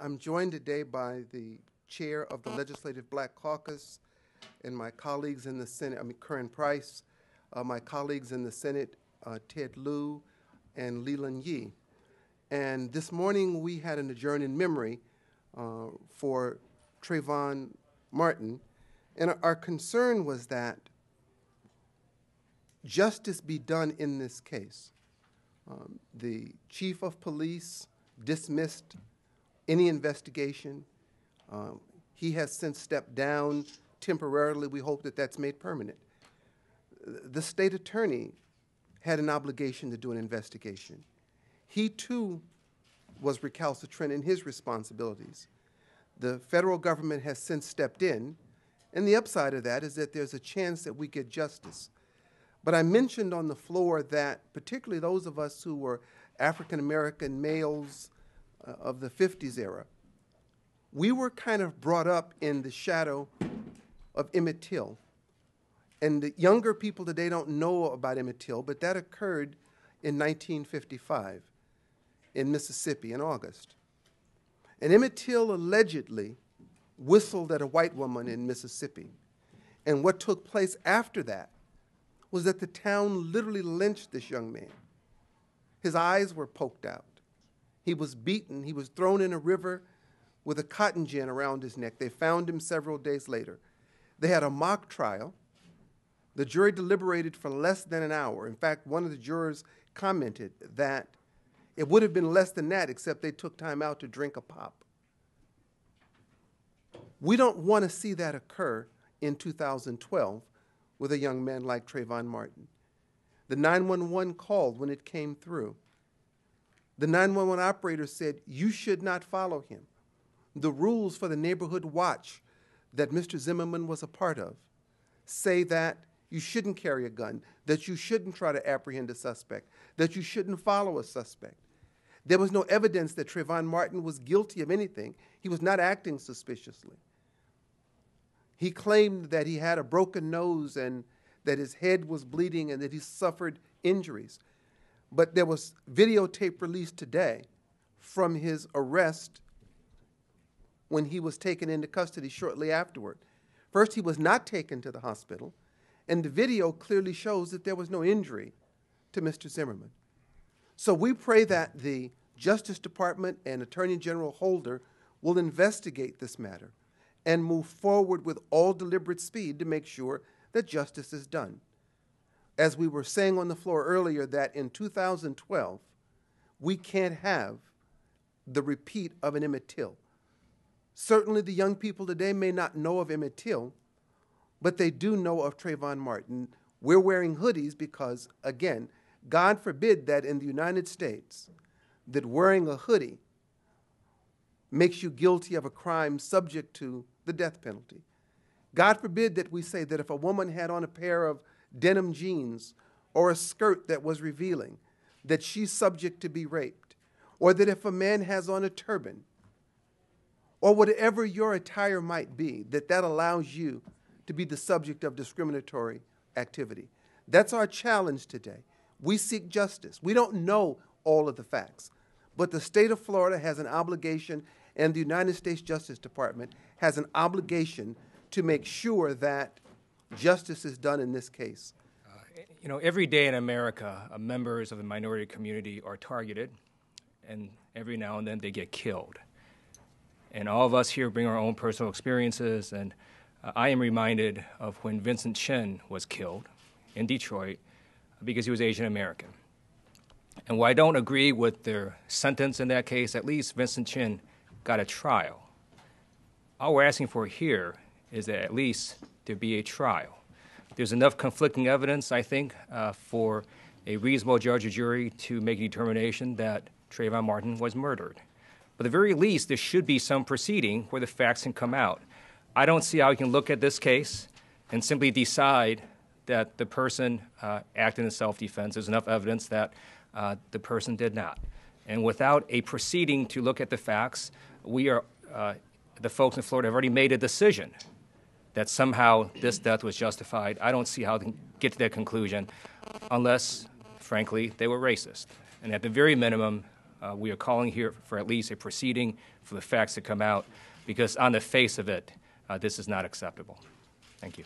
I'm joined today by the chair of the Legislative Black Caucus and my colleagues in the Senate, Corinne Price, my colleagues in the Senate, Ted Lieu and Lieu. And this morning we had an adjourn in memory for Trayvon Martin. And our concern was that justice be done in this case. The chief of police dismissed any investigation. He has since stepped down temporarily. We hope that that's made permanent. The state attorney had an obligation to do an investigation. He too was recalcitrant in his responsibilities. The federal government has since stepped in, and the upside of that is that there's a chance that we get justice. But I mentioned on the floor that particularly those of us who were African-American males of the 50s era, we were kind of brought up in the shadow of Emmett Till. And the younger people today don't know about Emmett Till, but that occurred in 1955 in Mississippi in August. And Emmett Till allegedly whistled at a white woman in Mississippi. And what took place after that was that the town literally lynched this young man. His eyes were poked out. He was beaten. He was thrown in a river with a cotton gin around his neck. They found him several days later. They had a mock trial. The jury deliberated for less than an hour. In fact, one of the jurors commented that it would have been less than that except they took time out to drink a pop. We don't want to see that occur in 2012 with a young man like Trayvon Martin. The 911 called when it came through. The 911 operator said, you should not follow him. The rules for the neighborhood watch that Mr. Zimmerman was a part of say that you shouldn't carry a gun, that you shouldn't try to apprehend a suspect, that you shouldn't follow a suspect. There was no evidence that Trayvon Martin was guilty of anything. He was not acting suspiciously. He claimed that he had a broken nose and that his head was bleeding and that he suffered injuries. But there was videotape released today from his arrest when he was taken into custody shortly afterward. First, he was not taken to the hospital, and the video clearly shows that there was no injury to Mr. Zimmerman. So we pray that the Justice Department and Attorney General Holder will investigate this matter and move forward with all deliberate speed to make sure that justice is done. As we were saying on the floor earlier, that in 2012, we can't have the repeat of an Emmett Till. Certainly the young people today may not know of Emmett Till, but they do know of Trayvon Martin. We're wearing hoodies because, again, God forbid that in the United States, that wearing a hoodie makes you guilty of a crime subject to the death penalty. God forbid that we say that if a woman had on a pair of denim jeans or a skirt that was revealing, that she's subject to be raped, or that if a man has on a turban, or whatever your attire might be, that allows you to be the subject of discriminatory activity. That's our challenge today. We seek justice. We don't know all of the facts, but the state of Florida has an obligation, and the United States Justice Department has an obligation to make sure that justice is done in this case. You know, every day in America, members of the minority community are targeted, and every now and then they get killed. And all of us here bring our own personal experiences, and I am reminded of when Vincent Chin was killed in Detroit because he was Asian American. And while I don't agree with their sentence in that case, at least Vincent Chin got a trial. All we're asking for here is that at least there be a trial. There's enough conflicting evidence, I think, for a reasonable judge or jury to make a determination that Trayvon Martin was murdered. But at the very least, there should be some proceeding where the facts can come out. I don't see how you can look at this case and simply decide that the person acted in self-defense. There's enough evidence that the person did not. And without a proceeding to look at the facts, the folks in Florida have already made a decision that somehow this death was justified. I don't see how they can get to that conclusion unless, frankly, they were racist. And at the very minimum, We are calling here for at least a proceeding for the facts to come out, because on the face of it, this is not acceptable. Thank you.